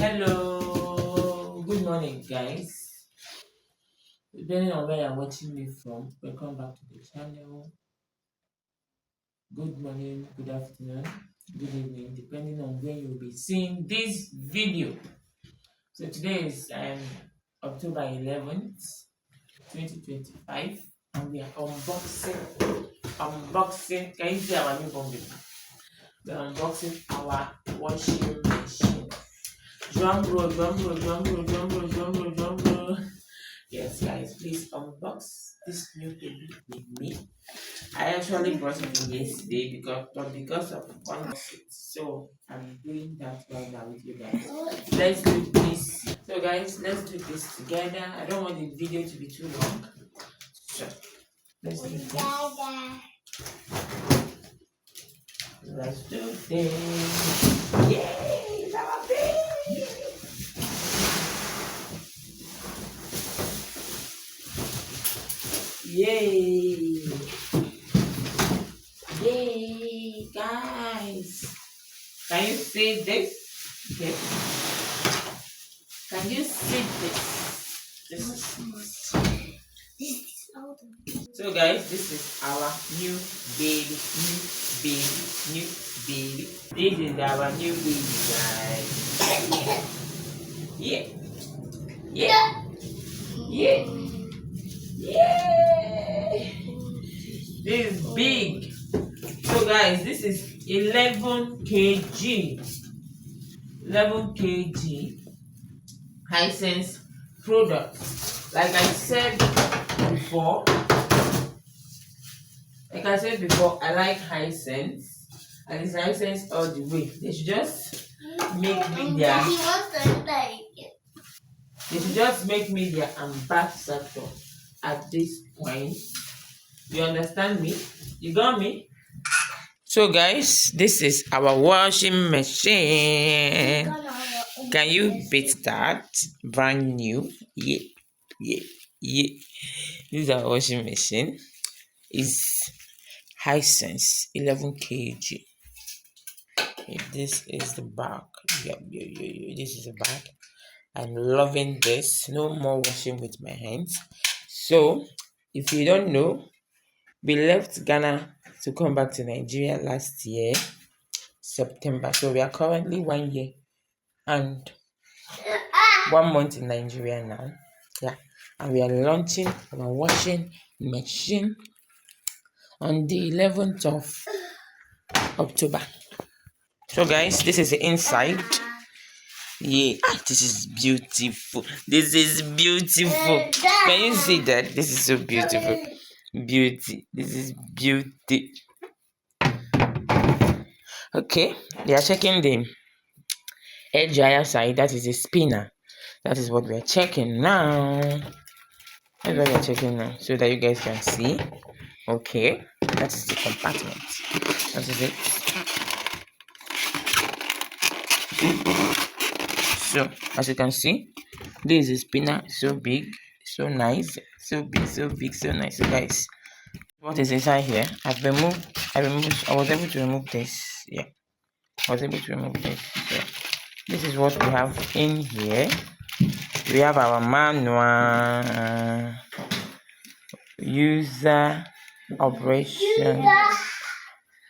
Hello, good morning, guys. Depending on where you're watching me from, welcome back to the channel. Good morning, good afternoon, good evening, depending on when you'll be seeing this video. So today is October 11th, 2025, and we are unboxing. Can you see our new bundle? We're unboxing our washing machine. Drum roll, drum roll, drum roll, drum roll, drum roll, drum roll. Yes, guys, please unbox this new baby with me. I actually brought it in yesterday because of one it. So I'm doing that right now with you guys. Let's do this. So guys, let's do this together. I don't want the video to be too long. So let's do this. Let's do this. Yay! Our baby! Yay! Yay, guys! Can you see this? Yes. Can you see this? So guys, this is our new baby. This is our new baby, guys. Yeah. Yeah. Yeah. Yeah. This is big. So guys, this is 11 kg. 11 kg Hisense product. Like I said before, I like Hisense, and it's Hisense all the way. They should just make me their. They should just make me their ambassador at this point. You understand me? You got me? So guys, this is our washing machine. Can you beat that? Brand new. Yeah. This is our washing machine. It's Hisense 11 kg. This is the back. This is the back. I'm loving this. No more washing with my hands. So, if you don't know, we left Ghana to come back to Nigeria last year, September. So we are currently 1 year and 1 month in Nigeria now. Yeah, and we are launching our washing machine on the 11th of October. So guys, this is the inside. Yeah, this is beautiful. This is beautiful. Can you see that? This is so beautiful. Beauty. This is beauty. Okay, we are checking the air dryer side. That is a spinner. That is what we are checking now. That's what we are checking now, so that you guys can see. Okay, that is the compartment. That is it. So as you can see, this is a spinner. So big, so nice, so big, so big, so nice. So guys, what is inside here? I was able to remove this. Yeah, I was able to remove this. So this is what we have in here. We have our manual, user operation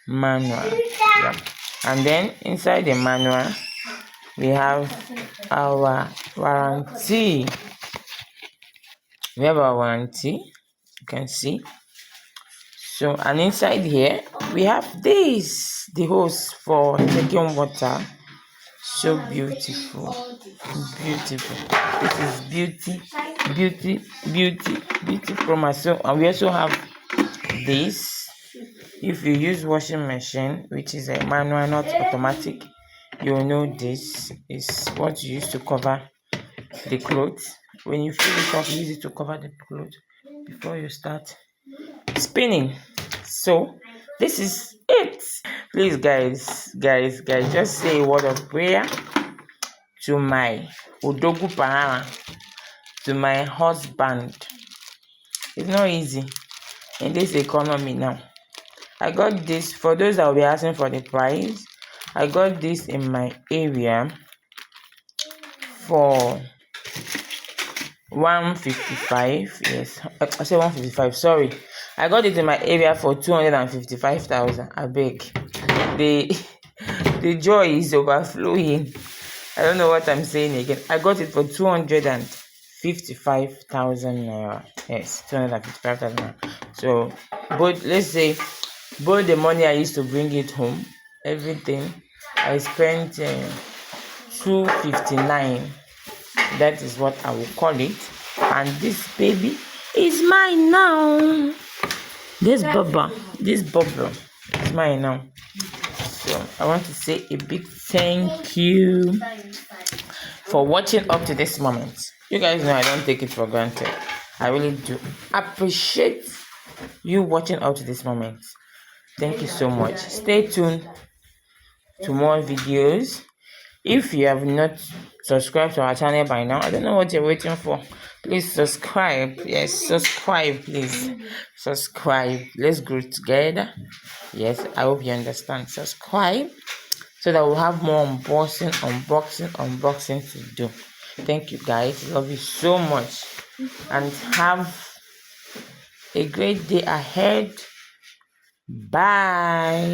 manual. Yeah. And then inside the manual, we have our warranty. We have our warranty, you can see. So, and inside here, we have this, the hose for taking water. So beautiful. Beautiful. This is beauty from us. So, and we also have this. If you use washing machine, which is a manual, not automatic, you'll know this is what you use to cover the clothes. When you fill it up, use it to cover the clothes before you start spinning. So this is it. Please guys, just say a word of prayer to my Odogu Parana, to my husband. It's not easy in this economy now. I got this, for those that will be asking for the price, I got this in my area for 155. Yes, I say 155. Sorry, I got it in my area for 255,000. I beg. The joy is overflowing. I don't know what I'm saying again. I got it for 255,000 naira. Yes, 255,000 naira. So, but let's say, both the money I used to bring it home, everything, I spent 259. That is what I will call it. And this baby is mine now. This bubble is mine now. So I want to say a big thank you for watching up to this moment. You guys know I don't take it for granted. I really do appreciate you watching up to this moment. Thank you so much. Stay tuned to more videos. If you have not subscribed to our channel by now, I don't know what you're waiting for. Please subscribe. Yes, subscribe, please. Subscribe. Let's grow together. Yes, I hope you understand. Subscribe so that we'll have more unboxing to do. Thank you, guys. Love you so much. And have a great day ahead. Bye.